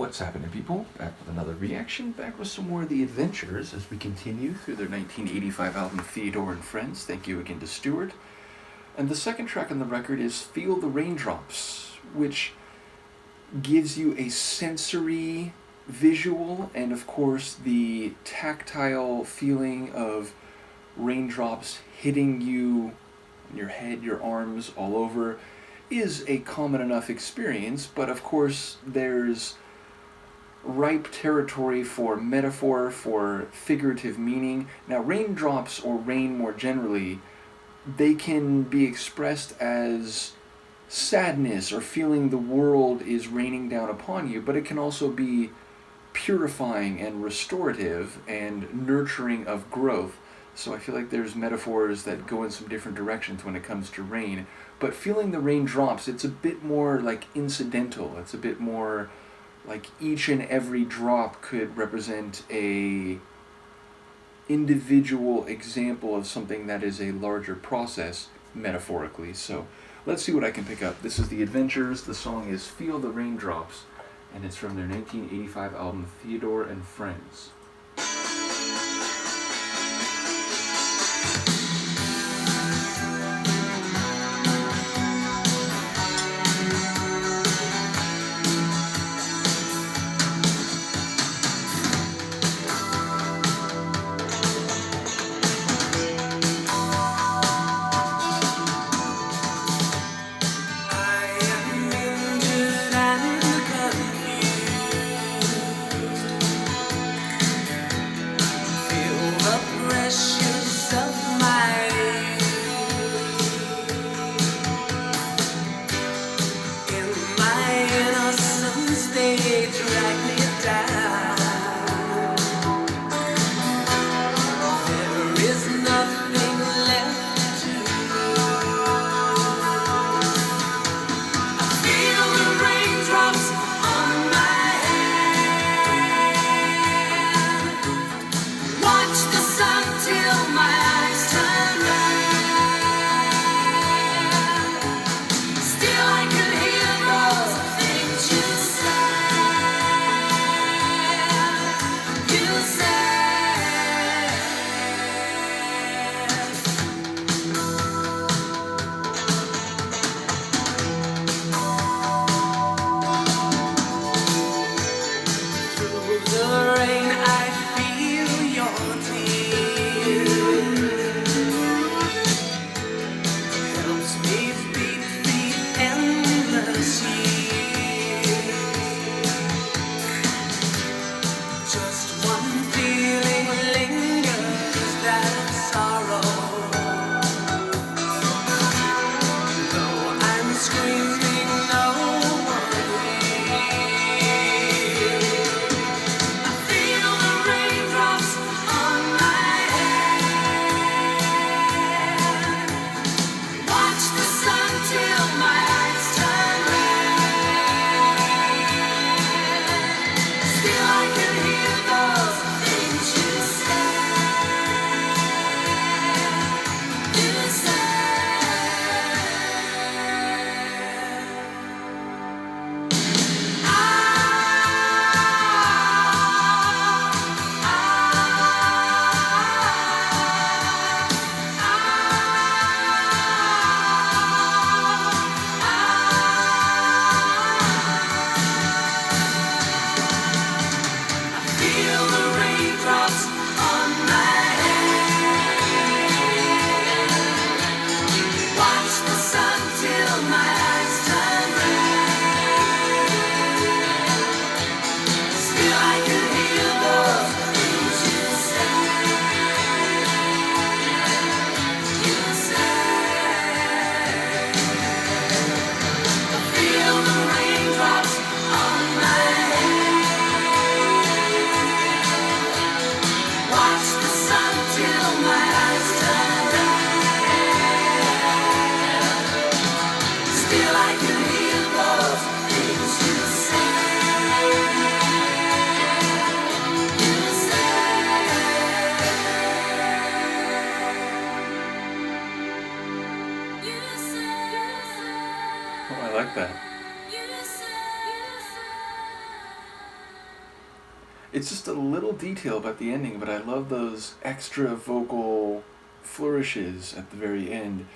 What's happening, people? Back with another reaction, back with some more of the adventures as we continue through their 1985 album Theodore and Friends. Thank you again to Stuart. And the second track on the record is Feel the Raindrops, which gives you a sensory visual and, of course, the tactile feeling of raindrops hitting you in your head, your arms, all over, is a common enough experience, but of course there's ripe territory for metaphor, for figurative meaning. Now, raindrops, or rain more generally, they can be expressed as sadness or feeling the world is raining down upon you, but it can also be purifying and restorative and nurturing of growth. So I feel like there's metaphors that go in some different directions when it comes to rain. But feeling the raindrops, it's a bit more like incidental. It's a bit more like each and every drop could represent a individual example of something that is a larger process, metaphorically. So let's see what I can pick up. This is The Adventures. The song is Feel the Raindrops, and it's from their 1985 album Theodore and Friends. It's just a little detail about the ending, but I love those extra vocal flourishes at the very end.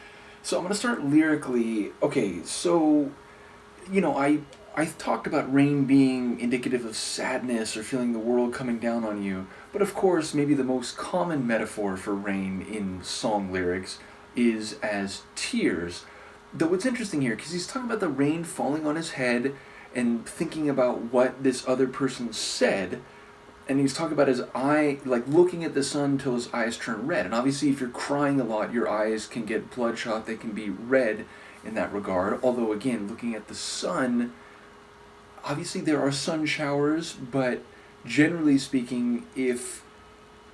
So I'm going to start lyrically. Okay, so, I talked about rain being indicative of sadness or feeling the world coming down on you, but of course, maybe the most common metaphor for rain in song lyrics is as tears. Though it's interesting here, because he's talking about the rain falling on his head and thinking about what this other person said, and he's talking about his eye, like looking at the sun until his eyes turn red. And obviously, if you're crying a lot, your eyes can get bloodshot, they can be red in that regard. Although, again, looking at the sun, obviously there are sun showers, but generally speaking, if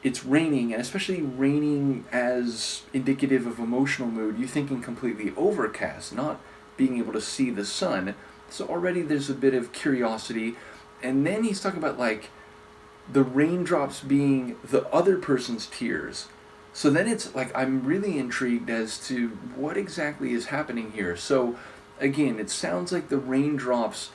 it's raining, and especially raining as indicative of emotional mood, you're thinking completely overcast, not being able to see the sun. So already there's a bit of curiosity. And then he's talking about like the raindrops being the other person's tears. So then it's like I'm really intrigued as to what exactly is happening here. So again, it sounds like the raindrops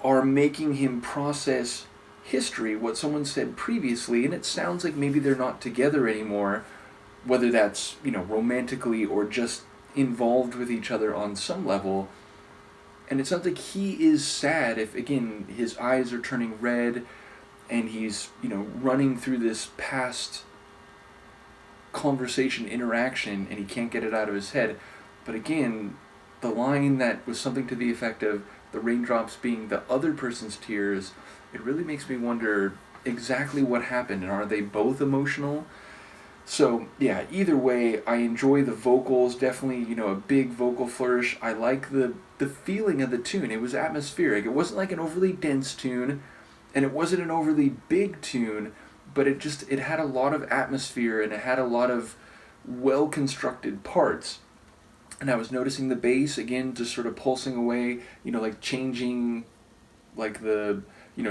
are making him process history, what someone said previously, and it sounds like maybe they're not together anymore, whether that's, romantically or just involved with each other on some level. And it sounds like he is sad if, again, his eyes are turning red and he's, running through this past conversation interaction and he can't get it out of his head. But again, the line that was something to the effect of the raindrops being the other person's tears, it really makes me wonder exactly what happened, and are they both emotional? So yeah, either way, I enjoy the vocals, definitely, a big vocal flourish. I like the feeling of the tune. It was atmospheric. It wasn't like an overly dense tune, and it wasn't an overly big tune, but it had a lot of atmosphere and it had a lot of well constructed parts. And I was noticing the bass again just sort of pulsing away, like changing like the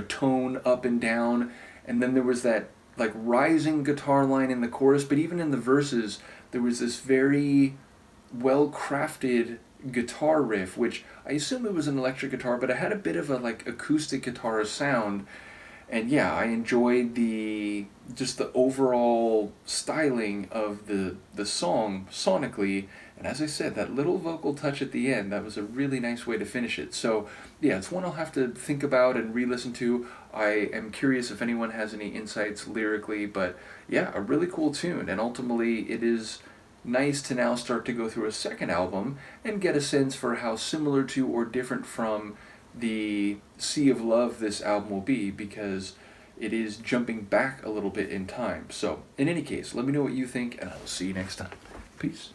tone up and down, and then there was that like rising guitar line in the chorus, but even in the verses there was this very well crafted guitar riff, which I assume it was an electric guitar, but it had a bit of a like acoustic guitar sound. And yeah, I enjoyed the overall styling of the song sonically. And as I said, that little vocal touch at the end, that was a really nice way to finish it. So yeah, it's one I'll have to think about and re-listen to. I am curious if anyone has any insights lyrically, but yeah, a really cool tune. And ultimately, it is nice to now start to go through a second album and get a sense for how similar to or different from the Sea of Love this album will be, because it is jumping back a little bit in time. So in any case, let me know what you think, and I will see you next time. Peace.